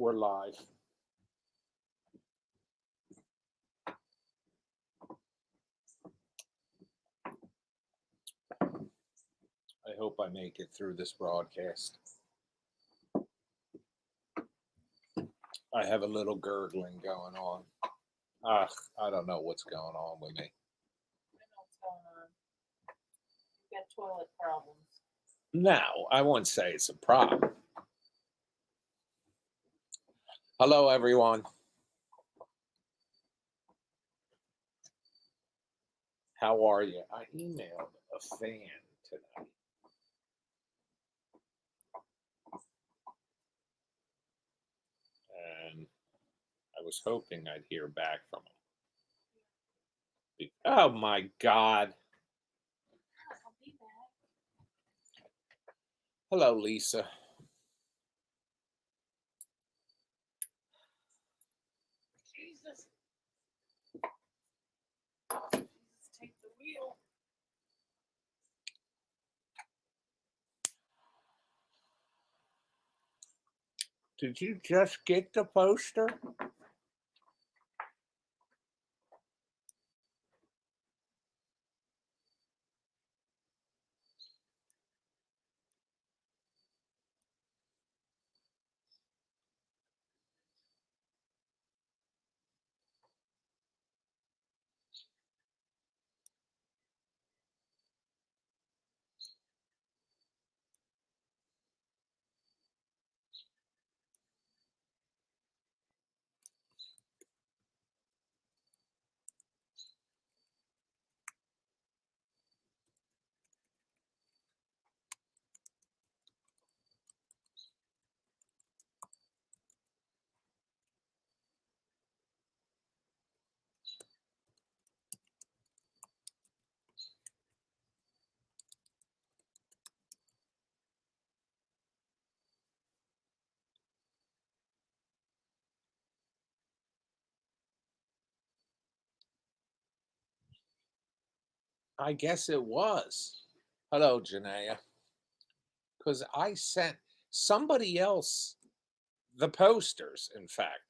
We're live. I hope I make it through this broadcast. I have a little gurgling going on. Ah, I don't know what's going on with me. I know what's going on. You've got toilet problems. No, I wouldn't say it's a problem. Hello, everyone. How are you? I emailed a fan today. And I was hoping I'd hear back from him. Oh my God. I'll be back. Hello, Lisa. Jesus. Jesus, take the wheel. Did you just get the poster? I guess it was. Hello, Janaea. Because I sent somebody else the posters, in fact.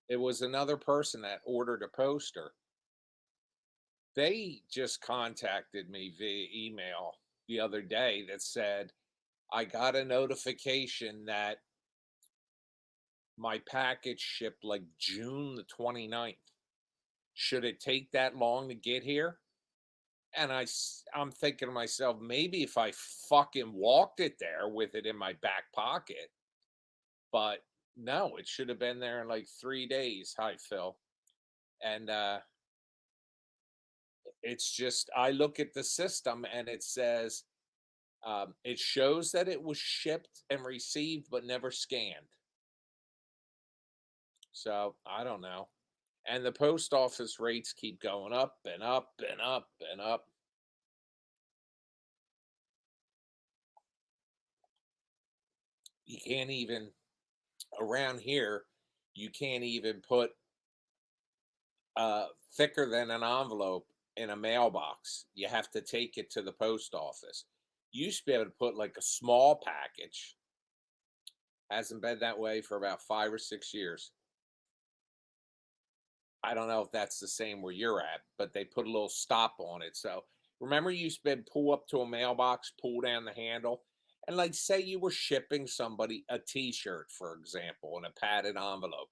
It was another person that ordered a poster. They just contacted me via email the other day that said, I got a notification that my package shipped like June the 29th. Should it take that long to get here? And I'm thinking to myself, maybe if I fucking walked it there with it in my back pocket. But no, it should have been there in like 3 days. Hi, Phil. And it's just, I look at the system and it says, it shows that it was shipped and received, but never scanned. So I don't know. And the post office rates keep going up and up and up and up. You can't even, around here, you can't even put thicker than an envelope in a mailbox. You have to take it to the post office. You used to be able to put like a small package. Hasn't been that way for about 5 or 6 years. I don't know if that's the same where you're at, but they put a little stop on it. So remember, you used to be able to pull up to a mailbox, pull down the handle, and like say you were shipping somebody a T-shirt, for example, in a padded envelope.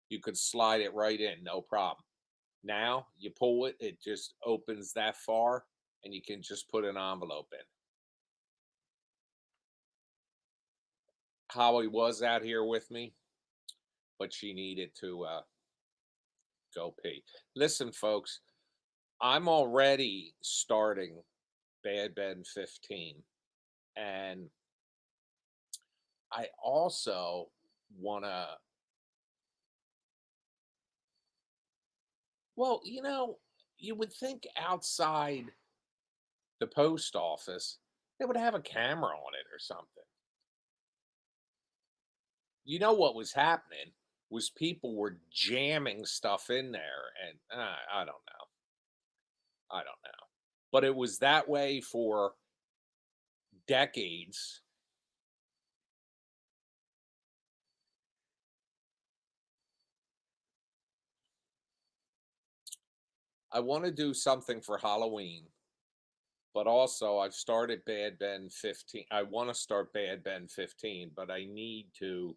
You could slide it right in, no problem. Now you pull it, it just opens that far, and you can just put an envelope in. Holly was out here with me, but she needed to go pee. Listen, folks, I'm already starting Bad Ben 15, and I also want to, well, you would think outside the post office, they would have a camera on it or something. You know what was happening was people were jamming stuff in there, and I don't know. I don't know. But it was that way for decades. I want to do something for Halloween, but also I've started Bad Ben 15. I want to start Bad Ben 15, but I need to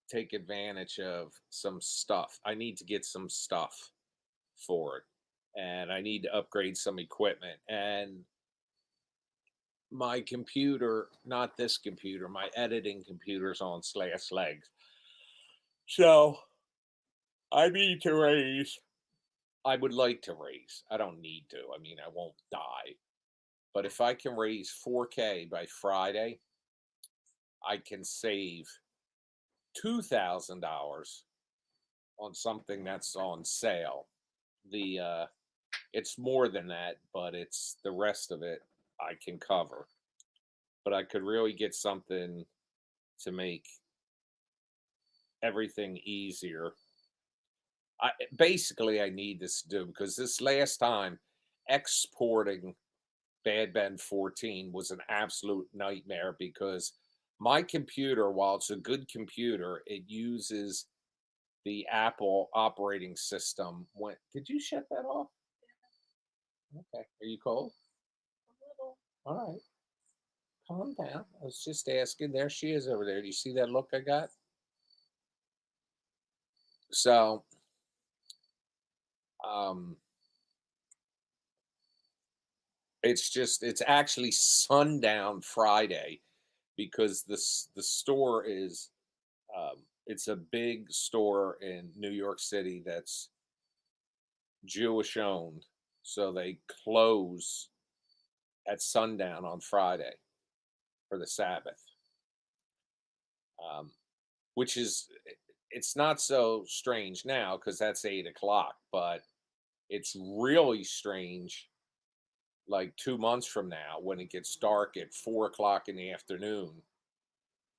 take advantage of some stuff. I need to get some stuff for it, and I need to upgrade some equipment. And my computer, not this computer, my editing computer's on slash legs. So I need to raise. I would like to raise. I don't need to. I mean, I won't die. But if I can raise 4K by Friday, I can save $2,000 on something that's on sale. It's more than that, but it's the rest of it I can cover. But I could really get something to make everything easier. Basically I need this to do because this last time exporting Bad Ben 14 was an absolute nightmare because my computer, while it's a good computer, it uses the Apple operating system. Did you shut that off? Okay. Are you cold? A little. All right. Calm down. I was just asking. There she is over there. Do you see that look I got? So, um, it's actually sundown Friday because the store is it's a big store in New York City that's Jewish owned, so they close at sundown on Friday for the Sabbath, um, which is it's not so strange now because that's 8 o'clock, but it's really strange like 2 months from now when it gets dark at 4 o'clock in the afternoon.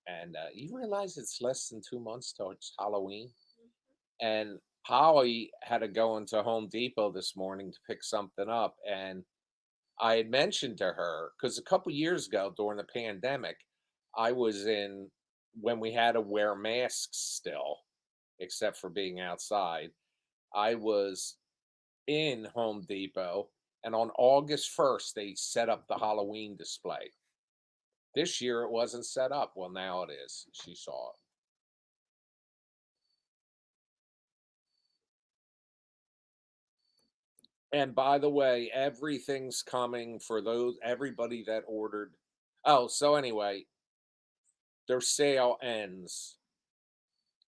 And you realize it's less than 2 months till it's Halloween. And Holly had to go into Home Depot this morning to pick something up, and I had mentioned to her because a couple years ago during the pandemic, I was in when we had to wear masks still, except for being outside. I was in Home Depot, and on August 1st, they set up the Halloween display. This year, it wasn't set up. Well, now it is. She saw it. And by the way, everything's coming for everybody that ordered. Oh, so anyway, their sale ends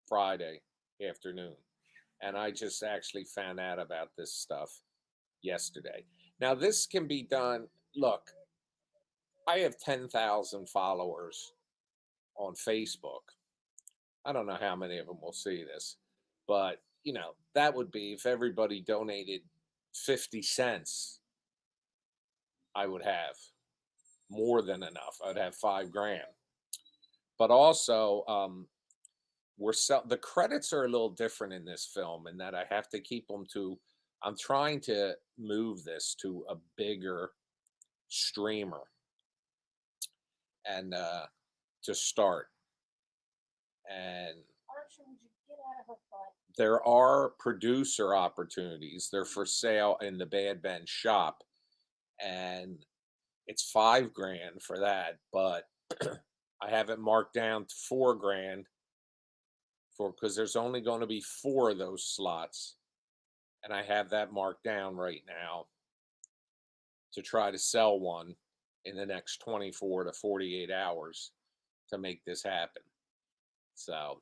Friday afternoon. And I just actually found out about this stuff yesterday. Now, this can be done. Look, I have 10,000 followers on Facebook. I don't know how many of them will see this, but that would be if everybody donated 50 cents, I would have more than enough. I'd have 5 grand. But also, the credits are a little different in this film in that I have to keep them to. I'm trying to move this to a bigger streamer and to start. And Archie, would you get out of her butt? there are producer opportunities. They're for sale in the Bad Ben shop, and it's 5 grand for that. But I have it marked down to 4 grand because there's only going to be 4 of those slots, and I have that marked down right now to try to sell one in the next 24 to 48 hours to make this happen. So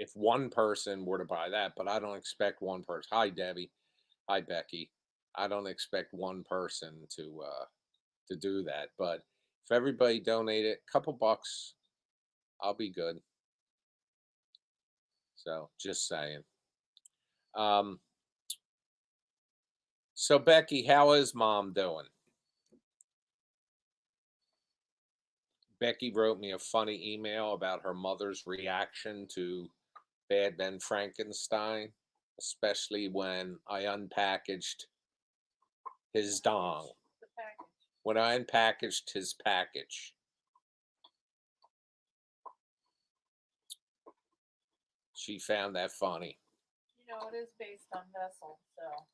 if one person were to buy that, but I don't expect one person. Hi, Debbie. Hi, Becky. I don't expect one person to do that. But if everybody donated a couple bucks, I'll be good. So just saying. Um, so Becky, how is mom doing? Becky wrote me a funny email about her mother's reaction to Bad Ben Frankenstein, especially when I unpackaged his dong. The package. When I unpackaged his package. She found that funny. know, it is based on Vessel, so.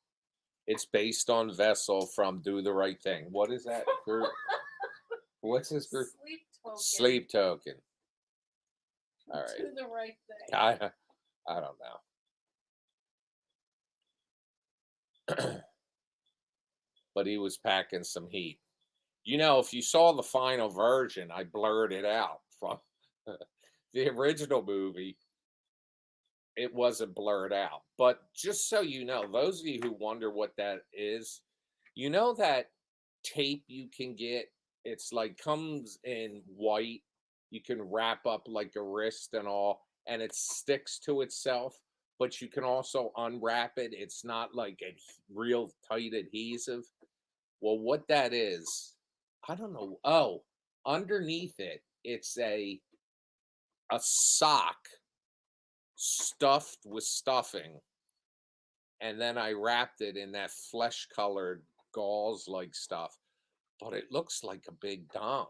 It's based on Vessel from Do the Right Thing. What is that group? What's this group? Sleep token. Sleep Token. All right. Do the right thing. I don't know. But he was packing some heat. You know, if you saw the final version, I blurred it out from the original movie. It wasn't blurred out. But just so you know, those of you who wonder what that is, you know that tape you can get? It's like comes in white. You can wrap up like a wrist and all, and it sticks to itself. But you can also unwrap it. It's not like a real tight adhesive. Well, what that is, I don't know. Oh, underneath it, it's a sock stuffed with stuffing, and then I wrapped it in that flesh-colored gauze-like stuff. But it looks like a big dong.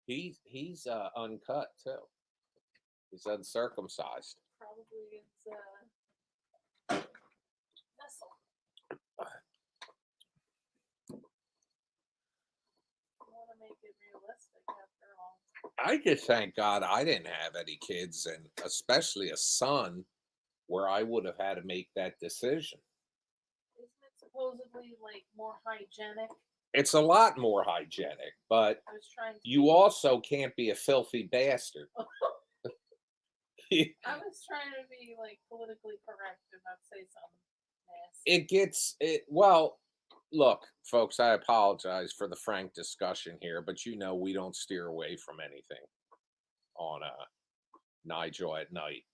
He's uncut too. He's uncircumcised. Probably it's Vessel. You want to make it realistic after all. I just thank God I didn't have any kids, and especially a son, where I would have had to make that decision. Isn't it supposedly like more hygienic? It's a lot more hygienic, but I was trying to. you also can't be a filthy bastard. I was trying to be like politically correct and not say something nasty. It gets it. Well, look, folks, I apologize for the frank discussion here, but you know we don't steer away from anything on Nigel at night.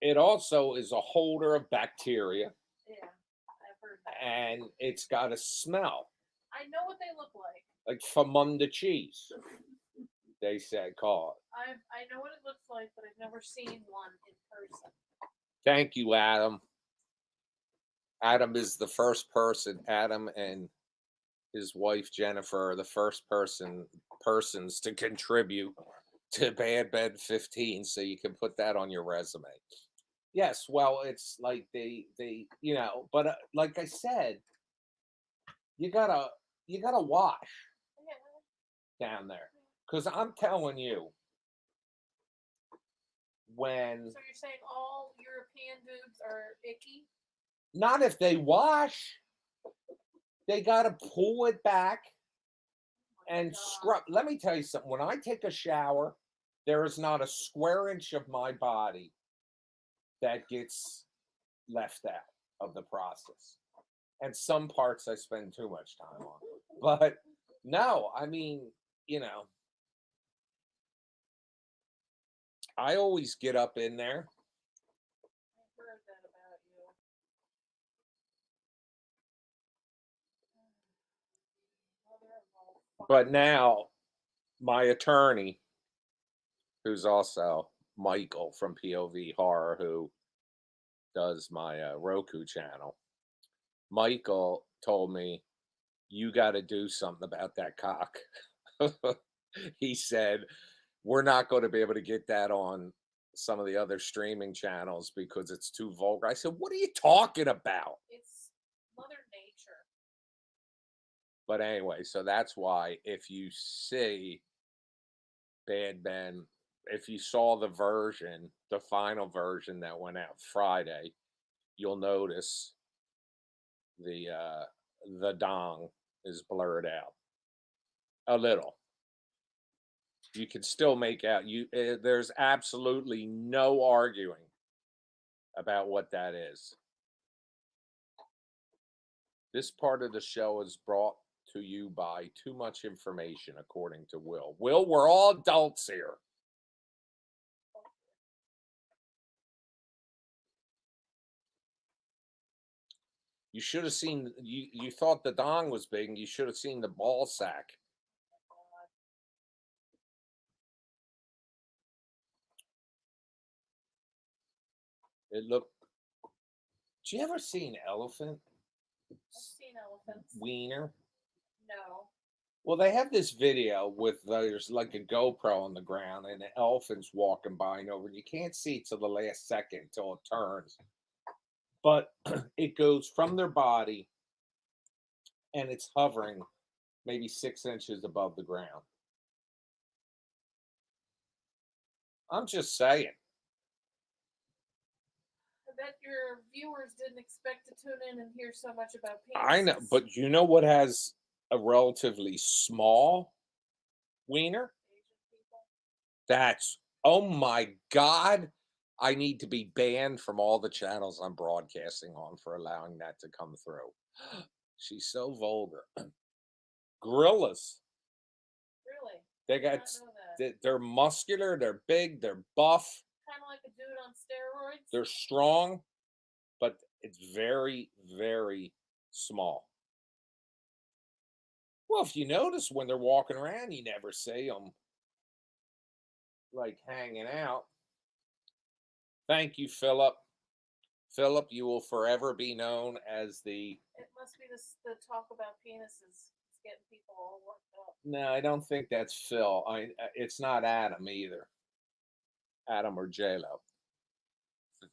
It also is a holder of bacteria, Yeah, I've heard that. and it's got a smell I know what they look like. like famunda cheese. They said call it. I know what it looks like, but I've never seen one in person. Thank you, Adam. Adam is the first person. Adam and his wife Jennifer are the first persons to contribute to Bad Bed 15, so you can put that on your resume. Yes, well, it's like they you know, but like I said, you gotta wash Yeah. down there, because I'm telling you, when So you're saying all European dudes are icky? not if they wash, they gotta pull it back and scrub. Let me tell you something. When I take a shower, there is not a square inch of my body that gets left out of the process. And some parts I spend too much time on. But no, I mean, you know, I always get up in there. I've heard that about you. Mother of all But now my attorney, who's also Michael from POV Horror, who does my Roku channel, Michael told me, you got to do something about that cock. He said, we're not going to be able to get that on some of the other streaming channels because it's too vulgar. I said, what are you talking about? It's Mother Nature. But anyway, so that's why if you see Bad Ben, if you saw the version, the final version that went out Friday, you'll notice the dong is blurred out a little. You can still make out there's absolutely no arguing about what that is. This part of the show is brought to you by too much information, according to Will. Will, we're all adults here. You should have seen, you thought the dong was big, and you should have seen the ball sack. It looked. Did you ever see an elephant I've seen elephants. wiener? No. Well, they have this video with there's like a GoPro on the ground and an elephant's walking by and over. And you can't see till the last second till it turns, but it goes from their body and it's hovering maybe 6 inches above the ground. I'm just saying. I bet your viewers didn't expect to tune in and hear so much about I know, penises. but you know what has a relatively small wiener? Asian people. That's, oh my God. I need to be banned from all the channels I'm broadcasting on for allowing that to come through. She's so vulgar. Gorillas. Really? They Did got, not know that. they're muscular, they're big, they're buff, Kind of like a dude on steroids. they're strong, but it's very, very small. Well, if you notice when they're walking around, you never see them like hanging out. Thank you, Philip. Philip, you will forever be known as the. It must be the talk about penises. It's getting people all worked up. No, I don't think that's Phil. It's not Adam either. Adam or JLo.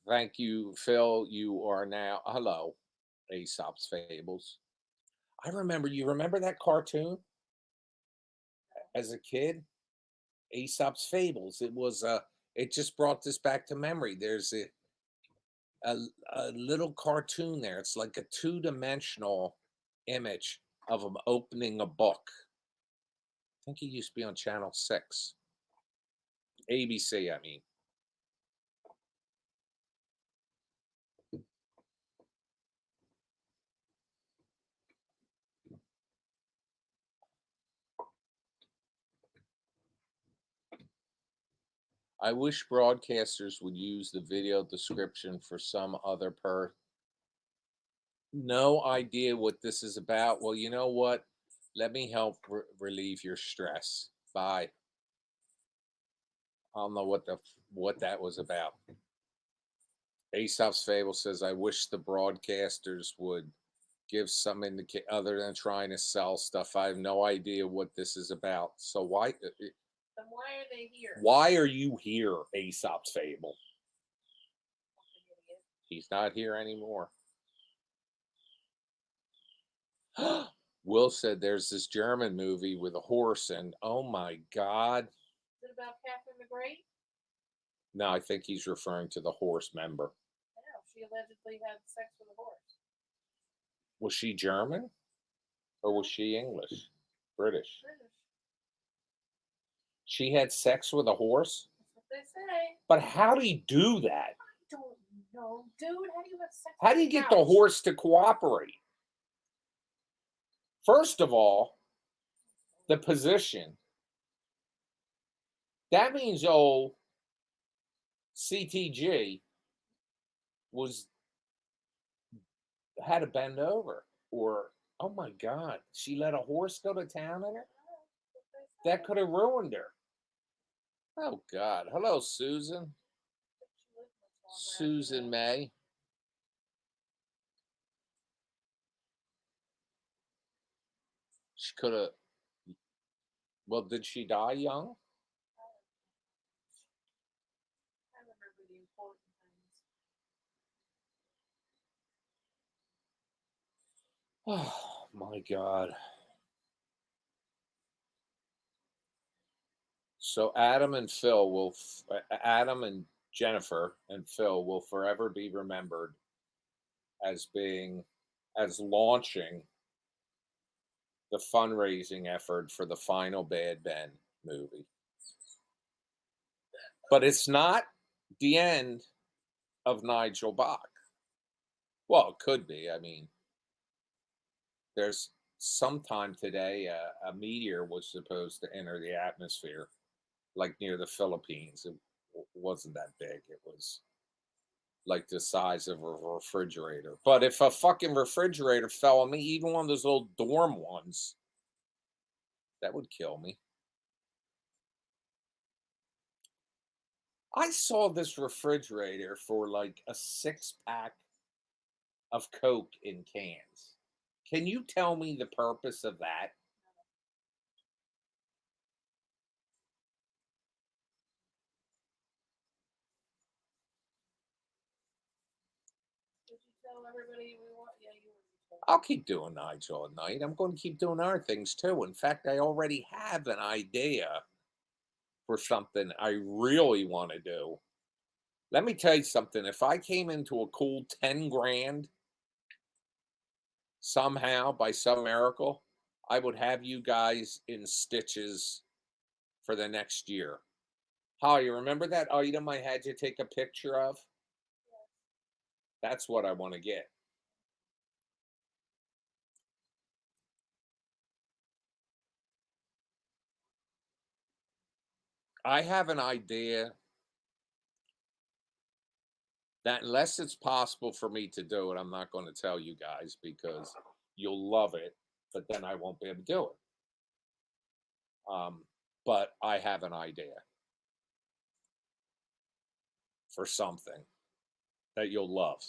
Thank you, Phil. You are now. Hello, Aesop's Fables. I remember. You remember that cartoon as a kid? Aesop's Fables. It was. It just brought this back to memory. There's a, a little cartoon there. It's like a two-dimensional image of him opening a book. I think he used to be on Channel 6. ABC, I mean. I wish broadcasters would use the video description for some other No idea what this is about. Well, you know what? Let me help relieve your stress. Bye. I don't know what that was about. Aesop's Fable says, "I wish the broadcasters would give some indication other than trying to sell stuff. I have no idea what this is about. So Then why are they here? why are you here, Aesop's Fable? Fucking idiot. He's not here anymore." Will said there's this German movie with a horse, and oh my God. Is it about Catherine the Great? No, I think he's referring to the horse member. I know. She allegedly had sex with a horse. Was she German or was she English? British. British. She had sex with a horse? That's what they say. But how do you do that? I don't know, dude. How do you have sex? How do you get the horse to cooperate? First of all, the position. That means old CTG had to bend over, or oh my God, she let a horse go to town in her? That could have ruined her. Oh God. Hello, Susan. Susan May. She could have. Well, did she die young? I remember the important things. Oh my God. So Adam and Jennifer and Phil will forever be remembered as launching the fundraising effort for the final Bad Ben movie. But it's not the end of Nigel Bach. Well, it could be. I mean, there's sometime today a meteor was supposed to enter the atmosphere, like near the Philippines. It wasn't that big. It was like the size of a refrigerator. But if a fucking refrigerator fell on me, even one of those little dorm ones, that would kill me. I saw this refrigerator for like a 6-pack of Coke in cans. Can you tell me the purpose of that? tell everybody we want? Yeah, you already told. I'll keep doing Nigel at night. I'm going to keep doing other things too. In fact, I already have an idea for something I really want to do. Let me tell you something. If I came into a cool 10 grand somehow by some miracle, I would have you guys in stitches for the next year. How you remember that item I had you take a picture of? That's what I want to get. I have an idea that unless it's possible for me to do it, I'm not going to tell you guys because you'll love it, but then I won't be able to do it. But I have an idea for something that you'll love.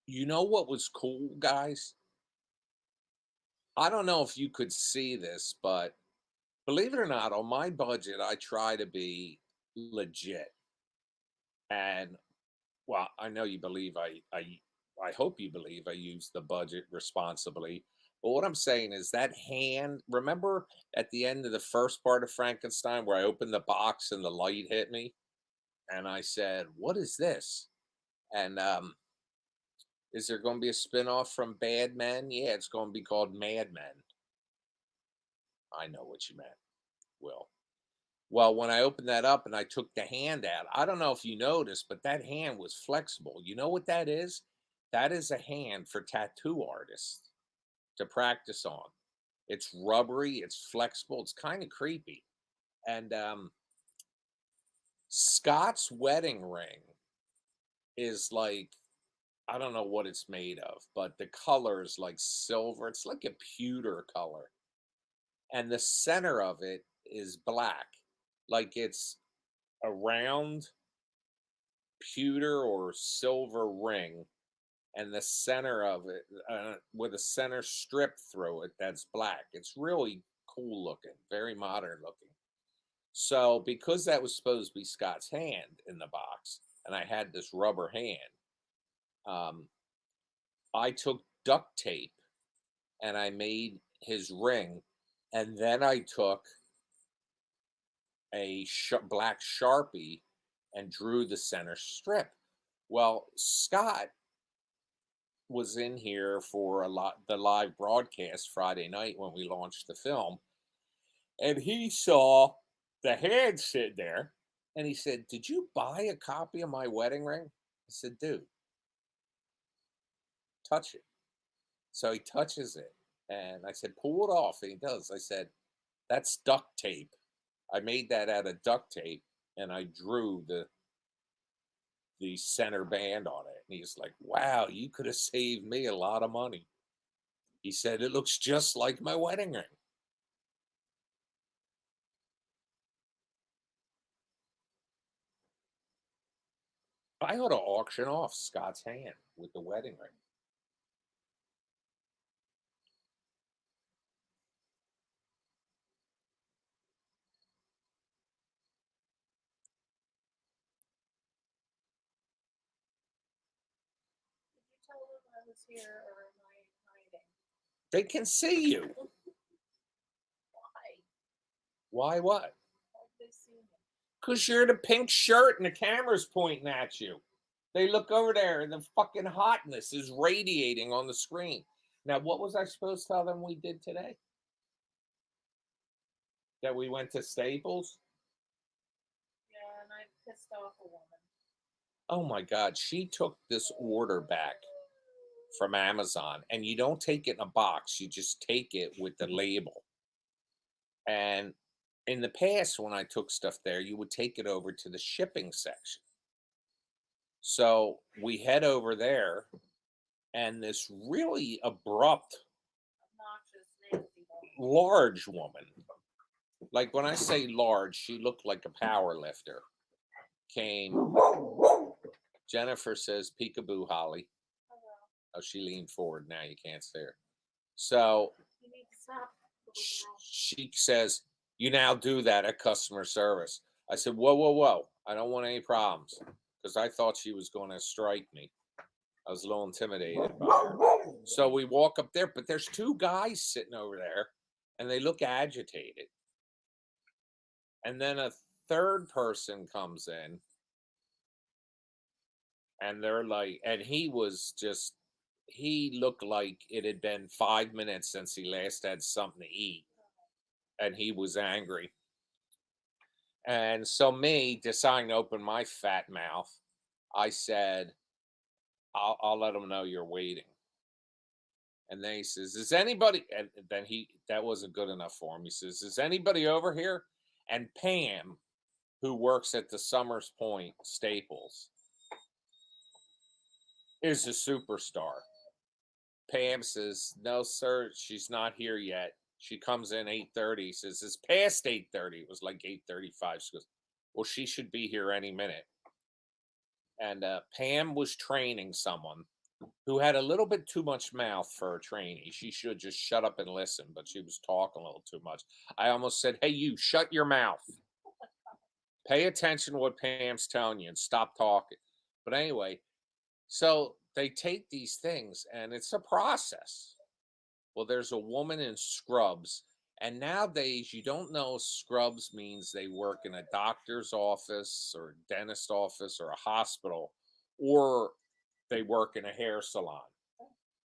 You know what was cool, guys? I don't know if you could see this, but believe it or not, on my budget, I try to be legit. And well, I know you believe I hope you believe I use the budget responsibly. But what I'm saying is that hand, remember at the end of the first part of Frankenstein where I opened the box and the light hit me and I said, "What is this?" And is there going to be a spin-off from Bad Men? Yeah, it's going to be called Mad Men. I know what you meant, Will. Well, when I opened that up and I took the hand out, I don't know if you noticed, but that hand was flexible. You know what that is? That is a hand for tattoo artists to practice on. It's rubbery, it's flexible, it's kind of creepy. And Scott's wedding ring is like, I don't know what it's made of, but the color is like silver. It's like a pewter color. And the center of it is black. Like it's a round pewter or silver ring, and the center of it with a center strip through it that's black. It's really cool looking, very modern looking. So, because that was supposed to be Scott's hand in the box, and I had this rubber hand, um, I took duct tape and I made his ring, and then I took a black sharpie and drew the center strip. Well, Scott was in here for the live broadcast Friday night when we launched the film, and he saw the hand sit there, and he said, "Did you buy a copy of my wedding ring?" I said, "Dude, touch it." So he touches it, and I said, "Pull it off," and he does. I said, "That's duct tape. I made that out of duct tape, and I drew the center band on it." And he's like, "Wow, you could have saved me a lot of money." He said, "It looks just like my wedding ring." I ought to auction off Scott's hand with the wedding ring. Did you tell them I was here or am I hiding? They can see you. Why? Why what? How did they see me? Because you're in a pink shirt and the camera's pointing at you. They look over there and the fucking hotness is radiating on the screen. Now, what was I supposed to tell them we did today? That we went to Staples? Yeah, and I pissed off a woman. Oh my God, she took this order back from Amazon, and you don't take it in a box, you just take it with the label. And in the past, when I took stuff there, you would take it over to the shipping section. So we head over there, and this really abrupt, Obnoxious, nasty woman. large woman, like when I say large, she looked like a power lifter, came. Jennifer says, "Peekaboo, Holly." Hello. Oh, she leaned forward. Now you can't see her. So You need to stop, little girl. she says, You now do that at customer service. I said, whoa, whoa, whoa. I don't want any problems because I thought she was going to strike me. I was a little intimidated by her. So we walk up there, but there's two guys sitting over there and they look agitated. And then a third person comes in and they're like, and he looked like it had been 5 minutes since he last had something to eat. And he was angry. And so, me deciding to open my fat mouth, I said, I'll let him know you're waiting. And then he says, is anybody, and then that wasn't good enough for him. He says, is anybody over here? And Pam, who works at the Summers Point Staples, is a superstar. Pam says, no, sir, she's not here yet. She comes in 8:30. He says, it's past 8:30. It was like 8:35. She goes, well, she should be here any minute. And Pam was training someone who had a little bit too much mouth for a trainee. She should just shut up and listen, but she was talking a little too much. I almost said, hey, you, shut your mouth. Pay attention to what Pam's telling you and stop talking. But anyway, so they take these things and it's a process. Well, there's a woman in scrubs. And nowadays, you don't know if scrubs means they work in a doctor's office or a dentist office or a hospital, or they work in a hair salon.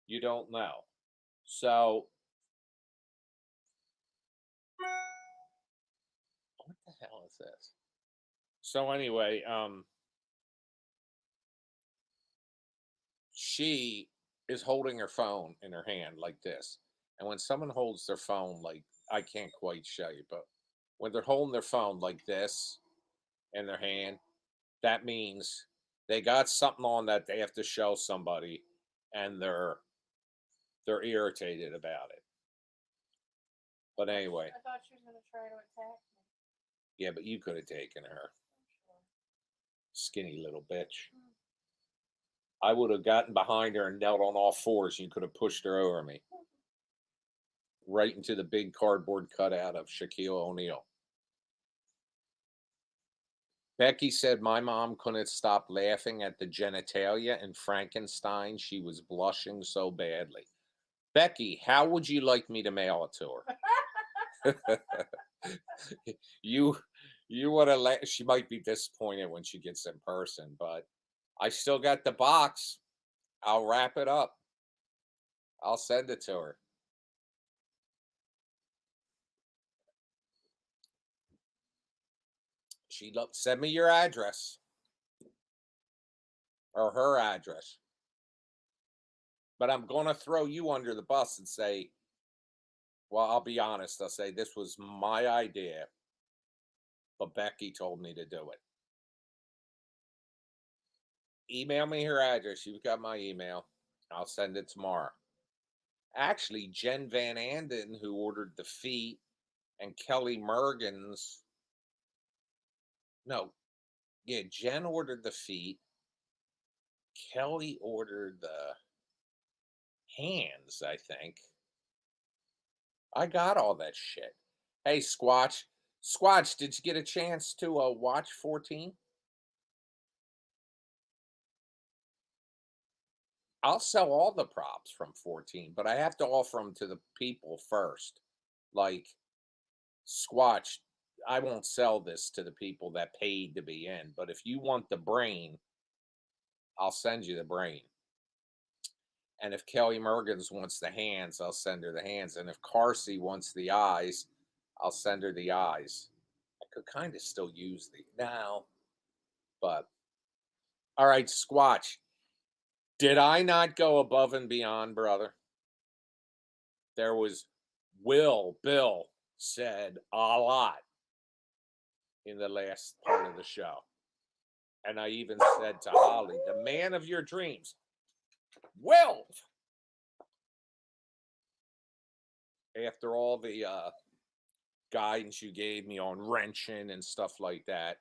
You don't know. So, what the hell is this? So anyway, she is holding her phone in her hand like this. And when someone holds their phone like, I can't quite show you, but when they're holding their phone like this in their hand, that means they got something on that they have to show somebody and they're irritated about it. But anyway, I thought she was gonna try to attack me. yeah, but you could have taken her, skinny little bitch. I would have gotten behind her and knelt on all fours. You could have pushed her over me right into the big cardboard cutout of Shaquille O'Neal. Becky said my mom couldn't stop laughing at the genitalia in Frankenstein. She was blushing so badly. Becky, how would you like me to mail it to her? you you want to she might be disappointed when she gets in person, but I still got the box. I'll wrap it up. I'll send it to her. Send me your address or her address. But I'm going to throw you under the bus and say, well, I'll be honest. I'll say this was my idea, but Becky told me to do it. Email me her address. You've got my email. I'll send it tomorrow. Actually, Jen Van Anden, who ordered the feet, and Kelly Mergens. No, yeah, Jen ordered the feet. Kelly ordered the hands, I think. I got all that shit. Hey, Squatch. Squatch, did you get a chance to watch 14? I'll sell all the props from 14, but I have to offer them to the people first. Like, Squatch, I won't sell this to the people that paid to be in, but if you want the brain, I'll send you the brain. And if Kelly Mergens wants the hands, I'll send her the hands. And if Carsey wants the eyes, I'll send her the eyes. I could kind of still use the now, but all right, Squatch. Did I not go above and beyond, brother? There was Bill said a lot in the last part of the show. And I even said to Holly, the man of your dreams, Will. After all the guidance you gave me on wrenching and stuff like that,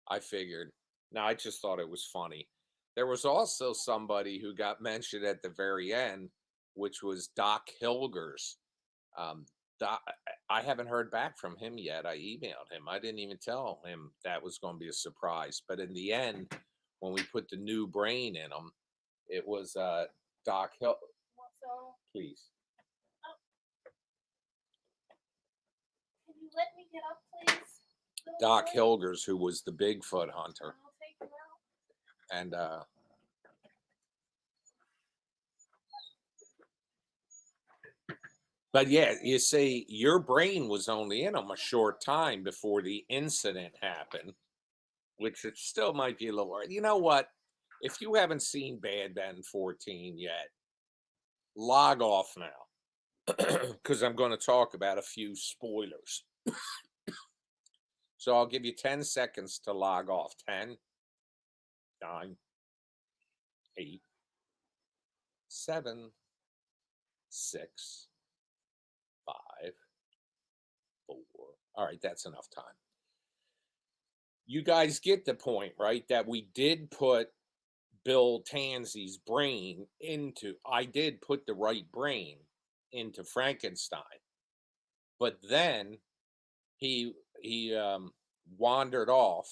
I figured, no, I just thought it was funny. There was also somebody who got mentioned at the very end, which was Doc Hilgers. I haven't heard back from him yet. I emailed him. I didn't even tell him that was going to be a surprise. But in the end, when we put the new brain in him, it was Doc Hill. So, Please. can you let me get up, please? Little Doc boy? Hilgers, who was the Bigfoot hunter. I'll take you out. And but yeah, you see, your brain was only in him a short time before the incident happened, which it still might be a little. You know what? If you haven't seen Bad Ben 14 yet, log off now because I'm going to talk about a few spoilers. So I'll give you 10 seconds to log off. 10, 9, 8, 7, 6, 5, 4. All right, that's enough time. You guys get the point, right? That we did put Bill Tansey's brain into, I did put the right brain into Frankenstein. But then he wandered off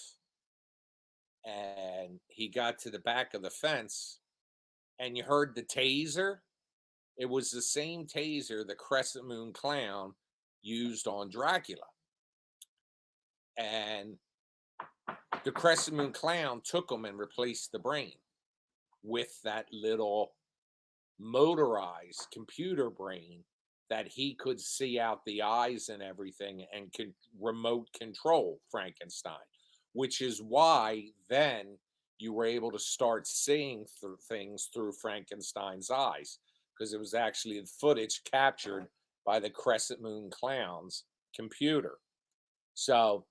and he got to the back of the fence and you heard the taser. It was the same taser the Crescent Moon Clown used on Dracula. And the Crescent Moon Clown took him and replaced the brain with that little motorized computer brain that he could see out the eyes and everything and could remote control Frankenstein, which is why then you were able to start seeing things through Frankenstein's eyes, because it was actually the footage captured by the Crescent Moon Clown's computer. So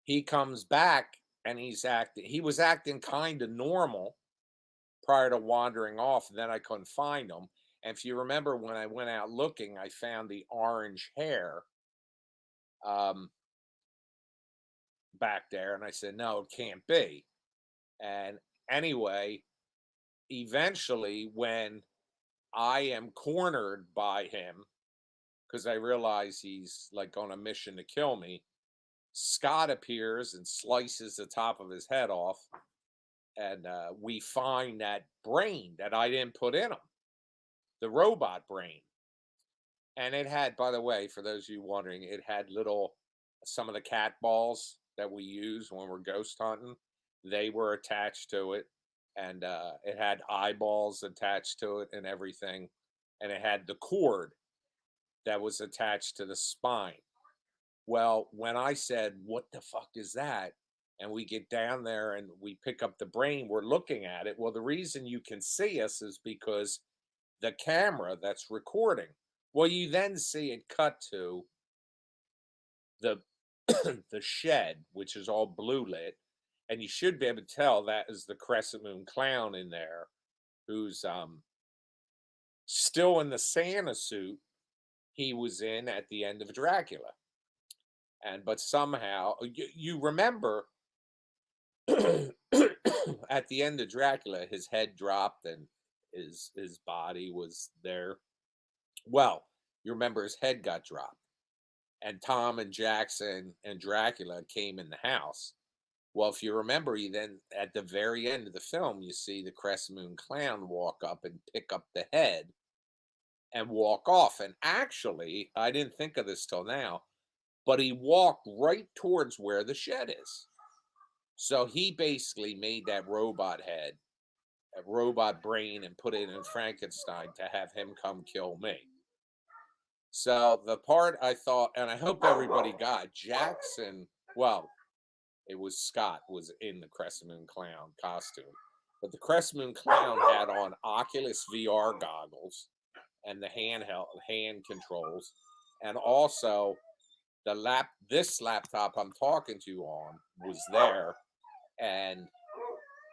he comes back and he was acting kind of normal prior to wandering off, and then I couldn't find him. And if you remember, when I went out looking, I found the orange hair back there, and I said, no, it can't be. And anyway, eventually, when I am cornered by him, because I realize he's like on a mission to kill me, Scott appears and slices the top of his head off, and we find that brain that I didn't put in him, the robot brain. And it had, by the way, for those of you wondering, it had some of the cat balls that we use when we're ghost hunting. They were attached to it, and it had eyeballs attached to it and everything. And it had the cord that was attached to the spine. Well, when I said, what the fuck is that? And we get down there and we pick up the brain, we're looking at it. Well, the reason you can see us is because the camera that's recording. Well, you then see it cut to the the shed, which is all blue lit, and you should be able to tell that is the Crescent Moon Clown in there, who's still in the Santa suit he was in at the end of Dracula. And but somehow you remember at the end of Dracula, his head dropped and his body was there. Well, you remember his head got dropped, and Tom and Jackson and Dracula came in the house. Well, if you remember, you then at the very end of the film, you see the Crescent Moon Clown walk up and pick up the head and walk off. And actually, I didn't think of this till now, but he walked right towards where the shed is. So he basically made that robot head, a robot brain, and put it in Frankenstein to have him come kill me. So the part I thought, and I hope everybody got, Jackson, well, it was Scott was in the Crescent Moon Clown costume, but the Crescent Moon Clown had on Oculus VR goggles and the hand controls, and also this laptop I'm talking to you on was there, and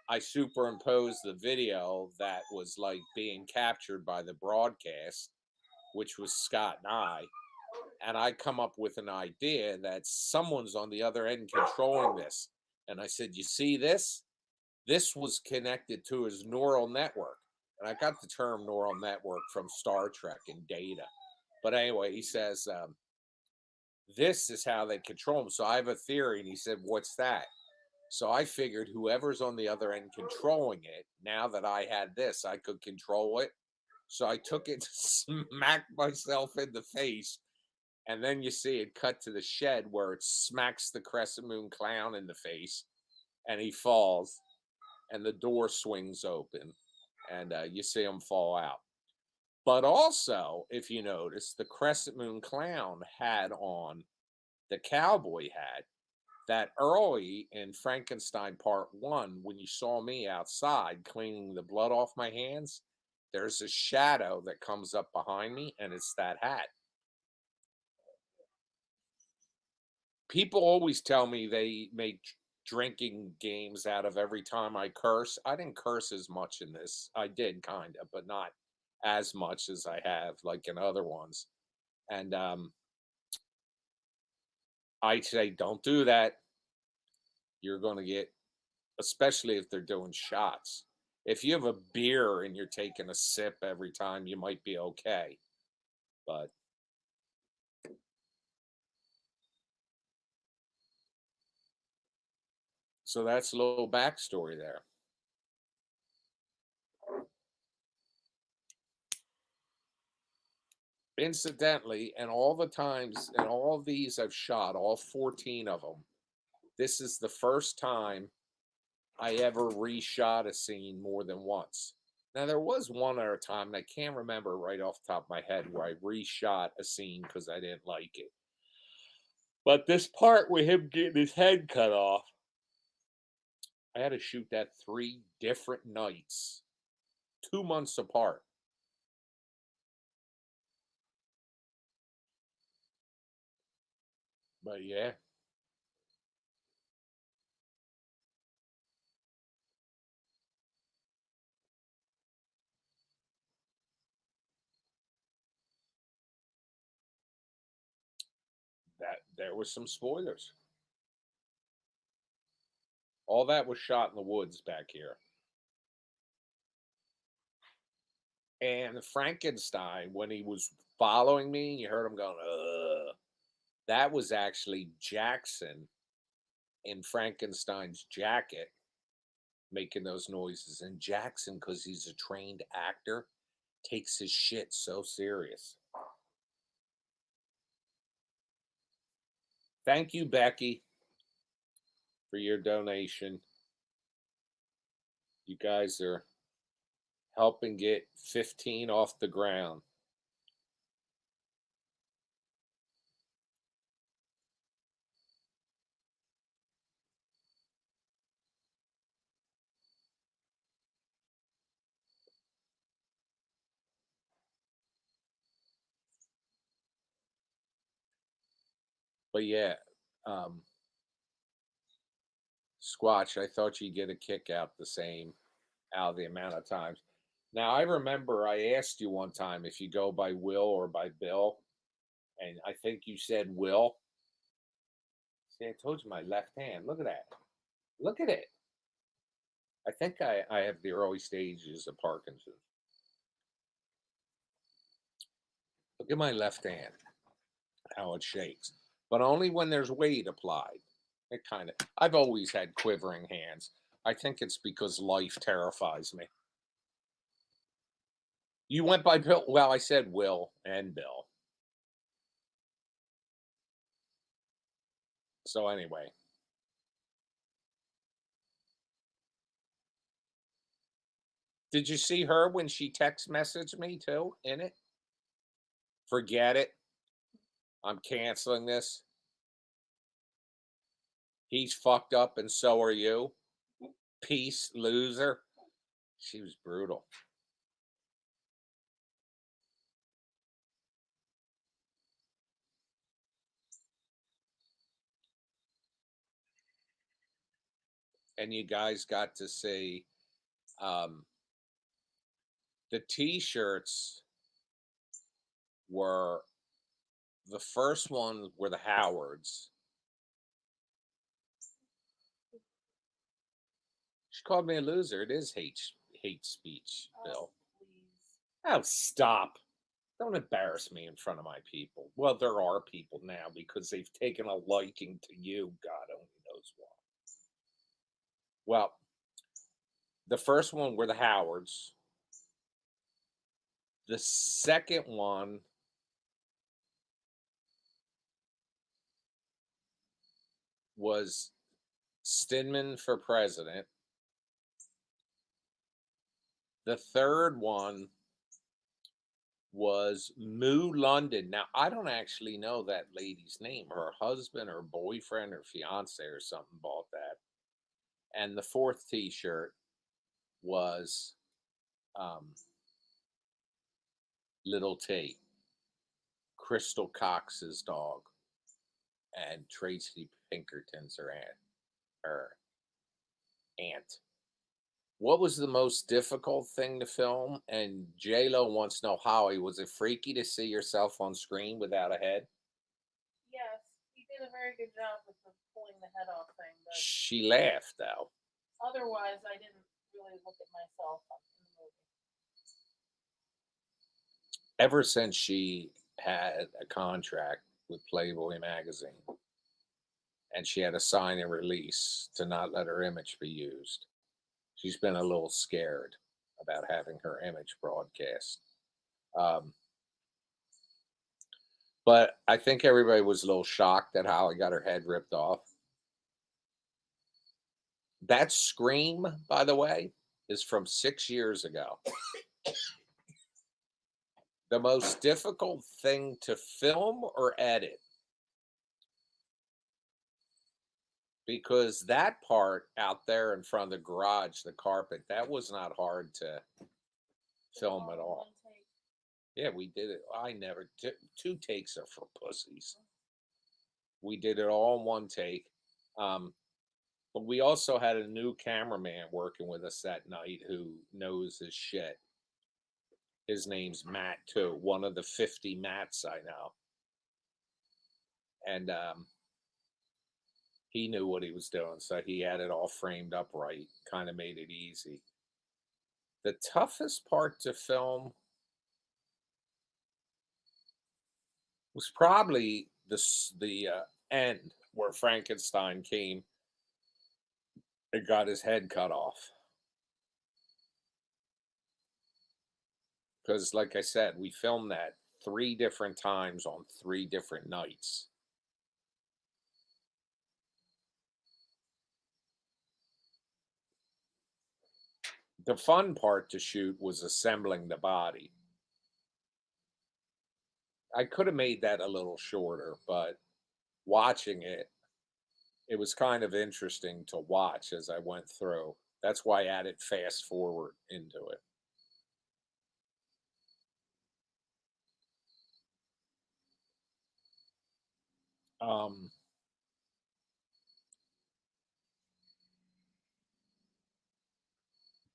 I superimposed the video that was like being captured by the broadcast, which was Scott and I come up with an idea that someone's on the other end controlling this. And I said, you see this? This was connected to his neural network. And I got the term neural network from Star Trek and Data. But anyway, he says, this is how they control them. So I have a theory. And he said, what's that? So I figured whoever's on the other end controlling it, now that I had this, I could control it. So I took it, smacked myself in the face, and then you see it cut to the shed where it smacks the crescent moon clown in the face, and he falls, and the door swings open, and you see him fall out. But also, if you notice, the crescent moon clown had on the cowboy hat that early in Frankenstein Part 1, when you saw me outside cleaning the blood off my hands, there's a shadow that comes up behind me, and it's that hat. People always tell me they make drinking games out of every time I curse. I didn't curse as much in this. I did kind of, but not as much as I have like in other ones. And I say, don't do that. You're going to get, especially if they're doing shots. If you have a beer and you're taking a sip every time, you might be okay. But so that's a little backstory there. Incidentally, and all the times and all of these I've shot, all 14 of them, this is the first time I ever reshot a scene more than once. Now, there was one other time, and I can't remember right off the top of my head, where I reshot a scene because I didn't like it. But this part with him getting his head cut off, I had to shoot that 3 different nights, 2 months apart. But yeah, that there was some spoilers. All that was shot in the woods back here. And Frankenstein, when he was following me, you heard him going, ugh. That was actually Jackson in Frankenstein's jacket making those noises. And Jackson, because he's a trained actor, takes his shit so serious. Thank you, Becky, for your donation. You guys are helping get 15 off the ground. But yeah, um, Squatch, I thought you'd get a kick out the same out of the amount of times. Now, I remember I asked you one time if you go by Will or by Bill, and I think you said Will. See, I told you my left hand. Look at that. Look at it. I think I have the early stages of Parkinson's. Look at my left hand, how it shakes. But only when there's weight applied. It kind of, I've always had quivering hands. I think it's because life terrifies me. You went by Bill. Well, I said Will and Bill. So anyway, did you see her when she text messaged me too in it? Forget it. I'm canceling this. He's fucked up and so are you. Peace, loser. She was brutal. And you guys got to see um, the t-shirts were the first one were the Howards. She called me a loser. It is hate speech, Oh, Bill. please. Oh, stop. Don't embarrass me in front of my people. Well, there are people now because they've taken a liking to you. God only knows why. Well, the first one were the Howards. The second one was Stidman for president. The third one was Moo London. Now, I don't actually know that lady's name. Her husband or boyfriend or fiance or something bought that. And the fourth t shirt was um, Little T, Crystal Cox's dog, and Tracy Pinkerton's her aunt. What was the most difficult thing to film? And J Lo wants to know, Howie, was it freaky to see yourself on screen without a head? Yes, he did a very good job with the pulling the head off thing, but She laughed though. otherwise, I didn't really look at myself in the movie. Ever since she had a contract with Playboy magazine and she had to sign a release to not let her image be used, she's been a little scared about having her image broadcast. Um, but I think everybody was a little shocked that Holly got her head ripped off. That scream, by the way, is from 6 years ago. The most difficult thing to film or edit, because that part out there in front of the garage, the carpet, that was not hard to film at all. Yeah, we did it. I never two takes are for pussies. We did it all in one take. Um, but we also had a new cameraman working with us that night who knows his shit. His name's Matt too, one of the 50 Matts I know. And he knew what he was doing, so he had it all framed up right, kind of made it easy. The toughest part to film was probably the end where Frankenstein came and got his head cut off. Because, like I said, we filmed that 3 different times on 3 different nights. The fun part to shoot was assembling the body. I could have made that a little shorter, but watching it, it was kind of interesting to watch as I went through. That's why I added fast forward into it. Um,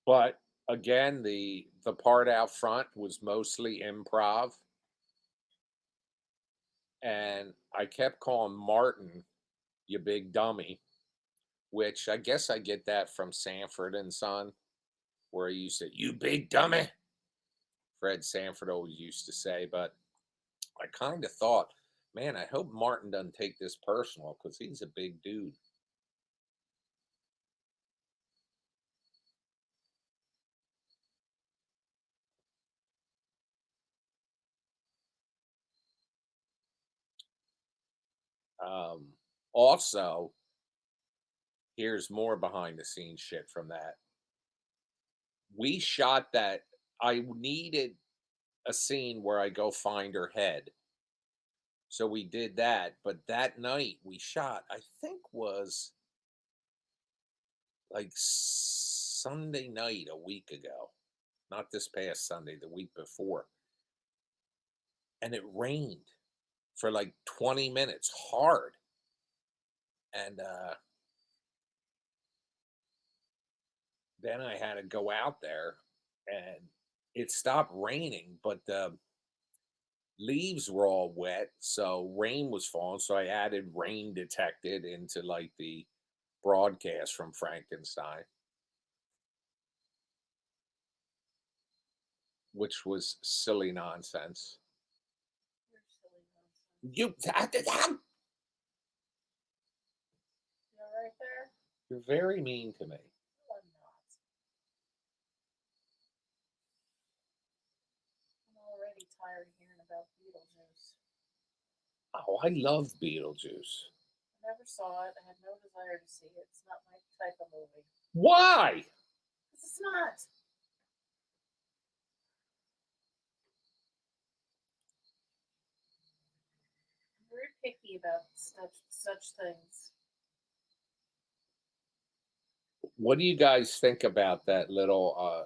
but again, the part out front was mostly improv, and I kept calling Martin, "You big dummy," which I guess I get that from Sanford and Son, where he used to, "You big dummy." Fred Sanford always used to say, but I kind of thought, man, I hope Martin doesn't take this personal because he's a big dude. Um, Also, here's more behind the scenes shit from that. We shot that. I needed a scene where I go find her head. So we did that. But that night we shot, I think was like Sunday night a week ago. Not this past Sunday, the week before. And it rained for like 20 minutes hard. And then I had to go out there and it stopped raining, but the leaves were all wet, so rain was falling. So I added rain detected into like the broadcast from Frankenstein, which was silly nonsense. You, You're right there. you're very mean to me. No, I'm not. I'm already tired of hearing about Beetlejuice. Oh, I love Beetlejuice. I never saw it. I had no desire to see it. It's not my type of movie. Why? This is not. I'm very picky about such things. What do you guys think about that little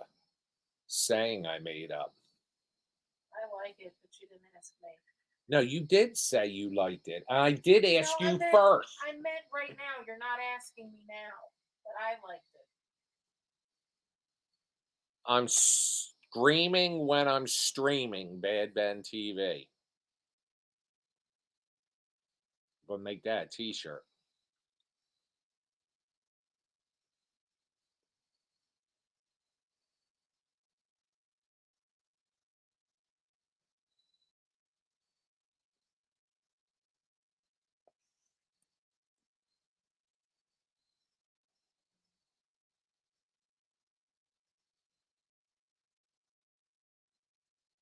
saying I made up? I like it, but you didn't ask me. No, you did say you liked it. I did ask No, you first. I meant right now. You're not asking me now, but I liked it. I'm screaming when I'm streaming Bad Ben TV. But make that a t-shirt.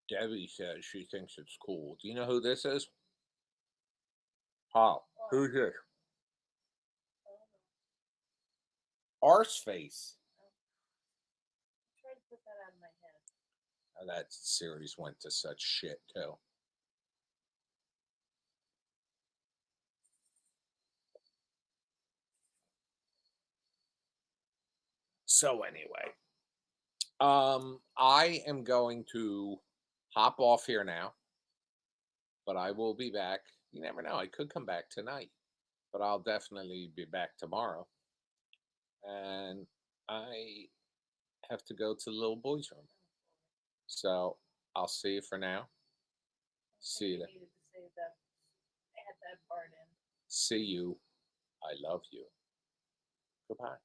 Debbie says she thinks it's cool. Do you know who this is? Paul. Who's this? Arseface. I tried to put that out of my head. Oh, that series went to such shit too. So anyway, I am going to hop off here now, but I will be back. You never know, I could come back tonight, but I'll definitely be back tomorrow. And I have to go to the little boy's room. So I'll see you for now. See you. Needed to say that. Add that part in. See you. I love you. Goodbye.